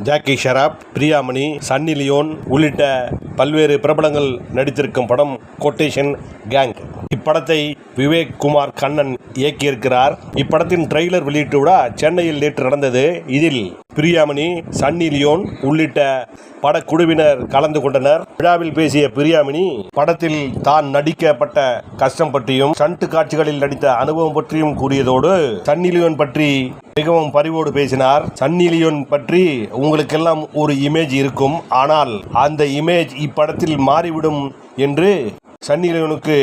Jackie Shroff, Priyamani, Sunny Leon உள்ளிட்ட பல்வேறு பிரபலங்கள் நடித்திருக்கும் படம் கொட்டேஷன் கேங். இப்படத்தை விவேக் குமார் கண்ணன் இயக்கியிருக்கிறார். இப்படத்தின் ட்ரெய்லர் வெளியிட்டு விழா சென்னையில் நேற்று நடந்தது. இதில் பிரியாமணி, சன்னி லியோன் உள்ளிட்ட படக்குழுவினர் கலந்து கொண்டனர். விழாவில் பேசிய பிரியாமணி படத்தில் தான் நடிக்கப்பட்ட கஷ்டம் பற்றியும் ஸ்டண்ட் காட்சிகளில் நடித்த அனுபவம் பற்றியும் கூறியதோடு சன்னி லியோன் பற்றி மிகவும் பரிவோடு பேசினார். சன்னி லியோன் பற்றி உங்களுக்கெல்லாம் ஒரு இமேஜ் இருக்கும், ஆனால் அந்த இமேஜ் இப்படத்தில் மாறிவிடும் என்று சன்னி லியோனுக்கு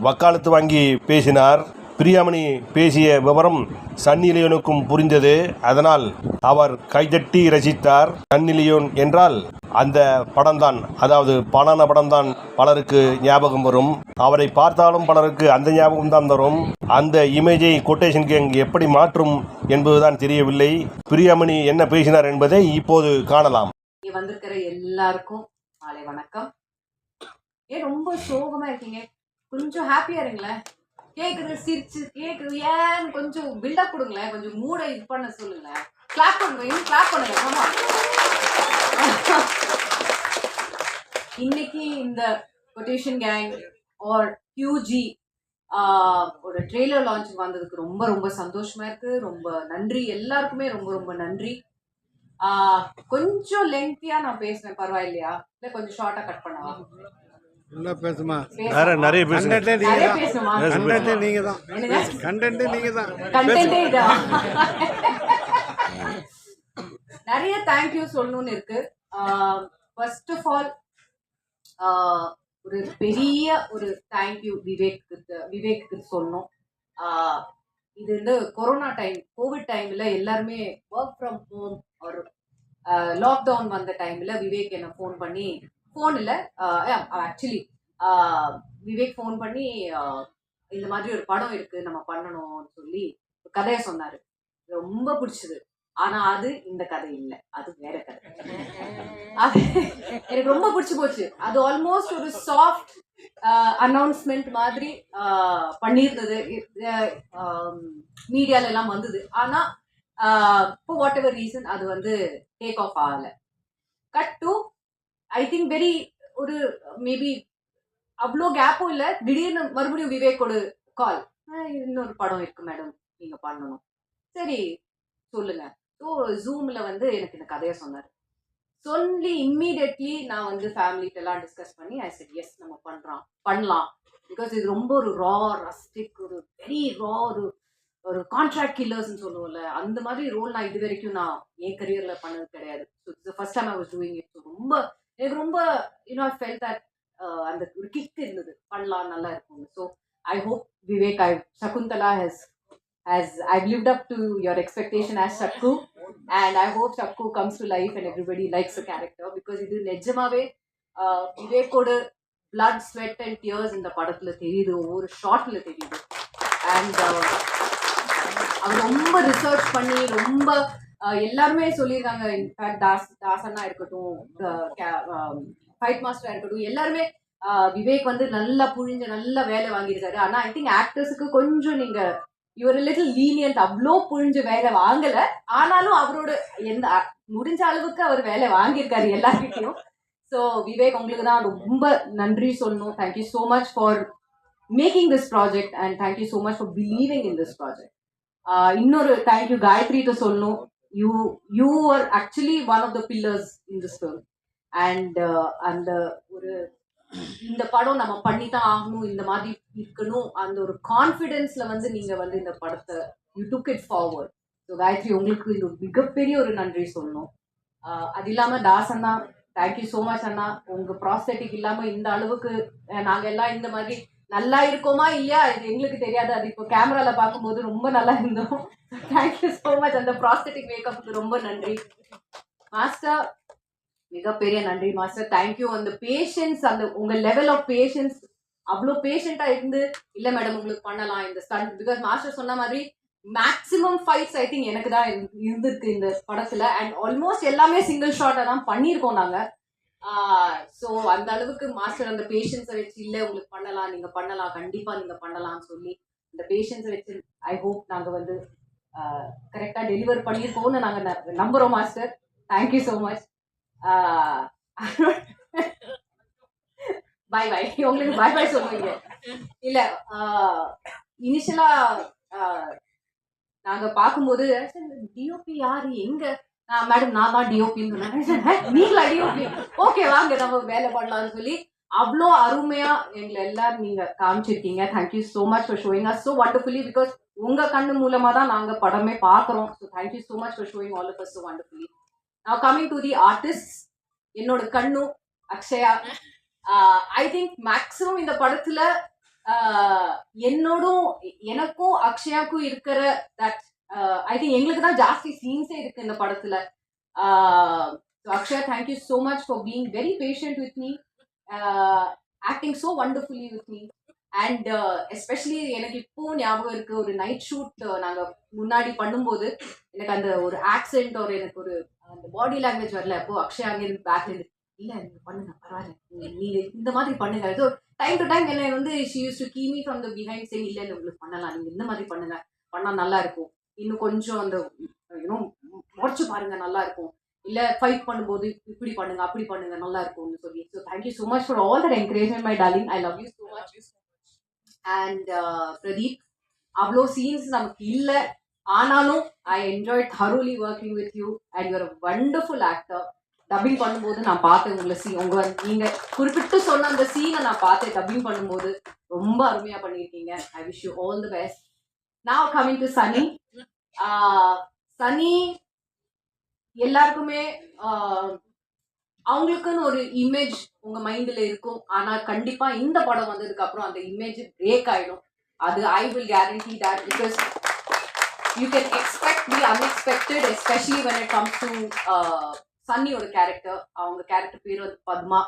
வக்காலத்து வாங்கி பேசினார். பிரியாமணி பேசிய விவரம் சன்னி லியோனுக்கும் புரிந்தது. அதனால் அவர் கைதட்டி ரசித்தார். சன்னி லியோன் என்றால் அந்த படம்தான், அதாவது பலான படம்தான் பலருக்கு ஞாபகம் வரும். அவரை பார்த்தாலும் பலருக்கு அந்த ஞாபகம் தான் வரும். அந்த இமேஜை கொட்டேஷன் கேங் எப்படி மாற்றும் என்பதுதான் தெரியவில்லை. பிரியாமணி என்ன பேசினார் என்பதை இப்போது காணலாம். வந்திருக்கிற எல்லாருக்கும் மாலை வணக்கம். ஏன் ரொம்ப சோகமா இருக்கீங்க? கொஞ்சம் ஹாப்பியா இருங்களேன். கேக்குது, சிரிச்சு கேக்குது, ஏன் கொஞ்சம் பில்டப் கொடுங்களேன், கொஞ்சம் மூடை இது பண்ண சொல்லுங்களேன். கிளாப் பண்ணுங்க, இன்னும் கிளாப் பண்ணுங்க. ஆமா, இன்னைக்கு இந்த கொட்டேஷன் கேங் ஆர் QG ஒரு ட்ரெய்லர் லான்ச் வந்ததுக்கு ரொம்ப ரொம்ப சந்தோஷமா இருக்கு. ரொம்ப நன்றி எல்லாருக்குமே, ரொம்ப ரொம்ப நன்றி. கொஞ்சம் லெங்க்தியா நான் பேசுவேன், பரவாயில்லையா? இல்ல கொஞ்சம் ஷார்ட்டா கட் பண்ணவா? பேசுமா, நிறைய தேங்க்யூ சொல்லணும்னு இருக்கு. ஃபர்ஸ்ட் ஆஃப் ஆல் ஒரு பெரிய ஒரு தேங்க்யூ விவேக்கு சொல்லணும். இது வந்து கொரோனா டைம், கோவிட் டைம்ல எல்லாருமே ஒர்க் ஃப்ரம் ஹோம் ஒரு லாக்டவுன் வந்த டைம்ல விவேக் என்ன ஃபோன் பண்ணி, ஃபோன் இல்லை ஆக்சுவலி விவேக் ஃபோன் பண்ணி இந்த மாதிரி ஒரு படம் இருக்கு, நம்ம பண்ணணும்னு சொல்லி கதையை சொன்னாரு. ரொம்ப பிடிச்சது. ஆனா அது இந்த கதை இல்லை, அது வேற கதை. அது எனக்கு ரொம்ப பிடிச்சு போச்சு. அது ஆல்மோஸ்ட் ஒரு சாஃப்ட் அனௌன்ஸ்மெண்ட் மாதிரி பண்ணியிருந்தது, மீடியால எல்லாம் வந்தது. ஆனா for whatever reason அது வந்து டேக் ஆஃப் ஆகல. Cut to I think very ஒரு மேபி அவ்வளோ கேப்பும் இல்லை, திடீர்னு மறுபடியும் விவேக்கோட கால், இன்னொரு படம் இருக்கு மேடம், நீங்க பண்ணணும். சரி சொல்லுங்க. ஸோ ஜூம்ல வந்து எனக்கு இந்த கதையை சொன்னார். சொல்லி இம்மீடியட்லி நான் வந்து ஃபேமிலிட்டெல்லாம் டிஸ்கஸ் பண்ணி ஐ செட் எஸ், நம்ம பண்ணலாம். பிகாஸ் இது ரொம்ப ஒரு ரா ரஸ்டிக், ஒரு வெரி ரா, ஒரு கான்ட்ராக்ட் கில்லர்ஸ்ன்னு சொல்லுவோம்ல, அந்த மாதிரி ரோல் நான் இது வரைக்கும் நான் என் கரியர்ல பண்ணது கிடையாது. So it's first time I was doing it. So ரொம்ப எனக்கு ரொம்ப ஐ ஃபெல்ட் தட் அந்த ஒரு கிக் இருந்தது, பண்ணலாம், நல்லா இருக்கும். So I hope Vivek, Shakuntala has I've lived up to your expectation as Shakku, and I hope Shakku comes to life and everybody likes the character, because இது நிஜமாவே விவேக்கோட blood, sweat and tears இந்த படத்துல தெரியுது, ஒவ்வொரு ஷார்ட்ல தெரியுது. அண்ட் அவர் ரொம்ப research பண்ணி ரொம்ப எல்லாருமே சொல்லியிருக்காங்க. இன்ஃபேக்ட் தாசனா இருக்கட்டும், ஃபைட் மாஸ்டரா இருக்கட்டும், எல்லாருமே விவேக் வந்து நல்லா புழிஞ்ச நல்ல வேலை வாங்கியிருக்காரு. ஆனா ஐ திங்க் ஆக்டர்ஸுக்கு கொஞ்சம் நீங்க இவர் லிட்டில் லீனியன்ட், அவ்வளோ புழிஞ்ச வேலை வாங்கல. ஆனாலும் அவரோட எந்த முடிஞ்ச அளவுக்கு அவர் வேலை வாங்கியிருக்காரு எல்லார்கிட்டையும். ஸோ விவேக், உங்களுக்கு தான் ரொம்ப நன்றி சொல்லணும். Thank you so much for making this project and thank you so much for believing in this project. இன்னொரு தேங்க்யூ காயத்ரிட்ட சொல்லணும். You are actually one of the pillars in this film. And அந்த ஒரு இந்த படம் நம்ம பண்ணித்தான் ஆகணும், இந்த மாதிரி இருக்கணும், அந்த ஒரு கான்ஃபிடென்ஸ்ல வந்து நீங்க வந்து இந்த படத்தை you took it forward. So Gayathri, உங்களுக்கு இது மிகப்பெரிய ஒரு நன்றி சொல்லணும். அது இல்லாம தாசண்ணா, தேங்க்யூ ஸோ மச் அண்ணா. உங்க ப்ராஸ்தட்டிக் இல்லாம இந்த அளவுக்கு நாங்க எல்லாம் இந்த மாதிரி நல்லா இருக்கோமா இல்லையா இது எங்களுக்கு தெரியாது. அது இப்போ கேமரால பார்க்கும்போது ரொம்ப நல்லா இருந்தோம். Thank you so much. அந்த ப்ராஸ்தட்டிக் மேக்கப்புக்கு ரொம்ப நன்றி. மாஸ்டர், மிகப்பெரிய நன்றி மாஸ்டர். தேங்க்யூ. அந்த பேஷன்ஸ், அந்த உங்க லெவல் ஆஃப் பேஷன்ஸ், அவ்வளோ பேஷண்டா இருந்து, இல்ல மேடம் உங்களுக்கு பண்ணலாம் இந்த ஸ்டண்ட், பிகாஸ் மாஸ்டர் சொன்ன மாதிரி மேக்ஸிமம் ஃபைட்ஸ் ஐ திங்க் எனக்கு தான் இருந்திருக்கு இந்த படத்துல. அண்ட் ஆல்மோஸ்ட் எல்லாமே சிங்கிள் ஷாட்டை தான் பண்ணியிருக்கோம் நாங்க. ஸோ அந்த அளவுக்கு மாஸ்டர் அந்த பேஷன்ஸை வச்சு, இல்லை உங்களுக்கு பண்ணலாம், நீங்க பண்ணலாம், கண்டிப்பா நீங்க பண்ணலாம்னு சொல்லி அந்த பேஷன்ஸை வச்சு ஐ ஹோப் நாங்க வந்து கரெக்டா டெலிவர் பண்ணியிருக்கோம்னு நாங்க நம்புறோம் master. Thank you so much. Bye bye. உங்களுக்கு பை பை சொல்லுவீங்க இல்ல? இனிஷியலா நாங்க பார்க்கும்போது டிஓபி யாரு எங்க, மேடம் நான் தான் டிஓபின்னு சொன்னேன். நீங்களா டிஓபி? ஓகே வாங்க நம்ம வேலை பண்ணலாம்னு சொல்லி அவ்வளோ அருமையா எங்களை எல்லாரும் நீங்க காமிச்சிருக்கீங்க. Thank you so much for showing us so wonderfully. Because உங்க கண்ணு மூலமா தான் நாங்க படமே பார்க்குறோம். So thank you so much for showing all of us so wonderfully. நான் கமிங் டு தி ஆர்டிஸ்ட், என்னோட கண்ணு அக்ஷயா. ஐ திங்க் மேக்ஸிமம் இந்த படத்துல என்னோடும் எனக்கும் அக்ஷயாக்கும் இருக்கிற தட் ஐ திங்க் எங்களுக்கு தான் ஜாஸ்தி சீன்ஸே இருக்கு இந்த படத்துல. Akshaya, thank you so much for being very patient with me, acting so wonderfully with me. And especially எனக்கு இப்போ ஞாபகம் இருக்கு, ஒரு நைட் ஷூட் நாங்கள் முன்னாடி பண்ணும்போது எனக்கு அந்த ஒரு ஆக்சென்ட் ஒரு எனக்கு ஒரு அந்த பாடி லாங்குவேஜ் வரல. அப்போ அக்ஷயா அங்கேருந்து பேக்ல இருந்து இல்லை நீங்க பண்ணுங்க பரவாயில்ல, நீங்க இந்த மாதிரி பண்ணுங்க. ஸோ டைம் டு டைம் என்ன வந்து she use to key me from the behind side, இல்லை இல்லை உங்களுக்கு பண்ணலாம், நீங்க இந்த மாதிரி பண்ணுங்க, பண்ணா நல்லா இருக்கும், இன்னும் கொஞ்சம் அந்த இன்னும் உடச்சு பாருங்க நல்லா இருக்கும், இல்ல ஃபைட் பண்ணும்போது இப்படி பண்ணுங்க அப்படி பண்ணுங்க நல்லா இருக்கும்னு சொல்லி. So thank you so much for all that encouragement my darling. I love you so much. And Pradeep, அவ்வளோ சீன்ஸ் நமக்கு இல்லை, ஆனாலும் I enjoy thoroughly working with you and you are a wonderful actor. Dubbing பண்ணும்போது நான் பார்த்தேன் உங்களை நீங்க குறிப்பிட்டு சொன்ன அந்த சீனை நான் பார்த்தேன் டப்பிங் பண்ணும்போது. ரொம்ப அருமையா பண்ணியிருக்கீங்க. I wish you all the best. Now coming to Sunny. Sunny எல்லாருக்குமே அவங்களுக்குன்னு ஒரு இமேஜ் உங்க மைண்ட்ல இருக்கும். ஆனா கண்டிப்பா இந்த படம் வந்ததுக்கு அப்புறம் அந்த இமேஜ் பிரேக் ஆயிடும். அது I will guarantee that, because you can expect the unexpected, especially when it comes to சன்னியோட கேரக்டர். அவங்க கேரக்டர் பேர் வந்து பத்மா.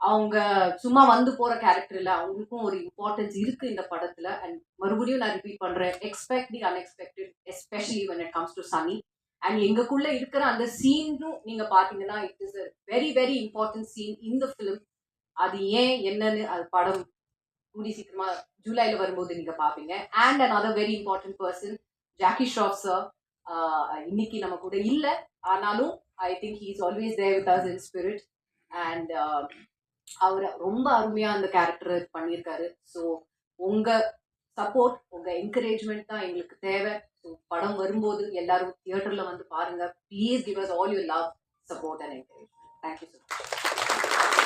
அவங்க சும்மா வந்து போற கேரக்டர் இல்ல, அவங்களுக்கும் ஒரு இம்பார்ட்டன்ஸ் இருக்கு இந்த படத்துல. அண்ட் மறுபடியும் நான் ரிப்பீட் பண்றேன், expect the unexpected, especially when it comes to Sunny. And எங்களுக்குள்ள இருக்கிற அந்த சீனும் நீங்க பாத்தீங்கன்னா it is a very very important scene இந்த ஃபிலிம். அது ஏன் என்னன்னு அது படம் கூடி சீக்கிரமா ஜூலைல வரும்போது நீங்க பாப்பீங்க. And another very important person, Jackie Shroff sir. இன்னைக்கு நம்ம கூட இல்லை, ஆனாலும் I think he is always there with us in spirit. And அவர் ரொம்ப அருமையா அந்த கேரக்டர் பண்ணியிருக்காரு. ஸோ உங்க சப்போர்ட், உங்க என்கரேஜ்மெண்ட் தான் எங்களுக்கு தேவை. ஸோ படம் வரும்போது எல்லாரும் தியேட்டர்ல வந்து பாருங்க. Please give us all your love, support and encouragement. Thank you so much.